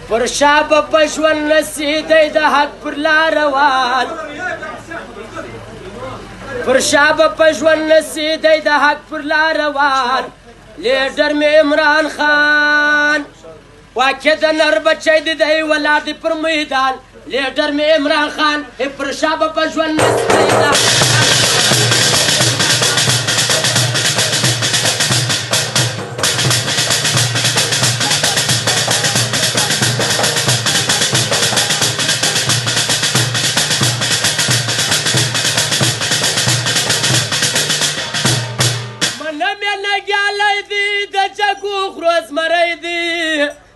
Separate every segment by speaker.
Speaker 1: پر شابه پښون نسیدی د حق پر لار روان پر شابه پښون نسیدی د حق پر لار روان لیډر می عمران خان واقع د نر بچی دی دی ولاړ دی پر میدان لیډر می عمران خان پر شابه پښون نسیدی د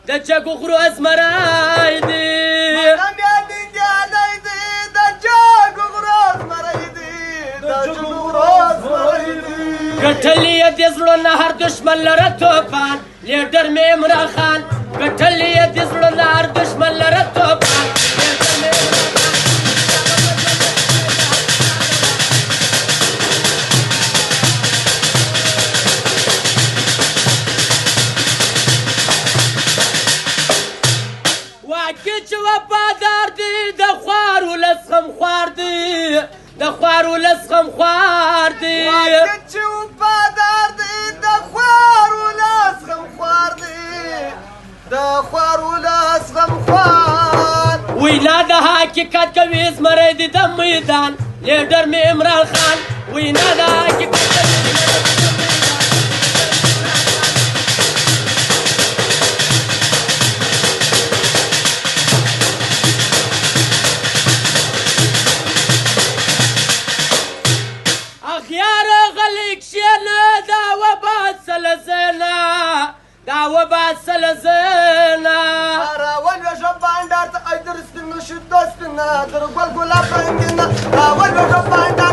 Speaker 1: د چکو خرو ازمرای دی
Speaker 2: منم یادی جالای دی د چکو خرو ازمرای دی د چکو خرو ازمرای دی
Speaker 1: ګټلې د زړه هر دشمن لره توپان لیډر می عمران خان ګټلې د زړه هر دشمن لره توپان د خوار ولس غم خوار دی
Speaker 2: واکه چې وفادار دی د خوار ولس غم خوار دی د خوار ولس غم خوار
Speaker 1: وینا د حقیقت کوي زمری دی د میدان لیډر می عمران خان وینا د حقیقت سلزنا
Speaker 2: راول وجبان دارت ايدر سپین شد دستنا در گل گلاب رنگنا راول وجبان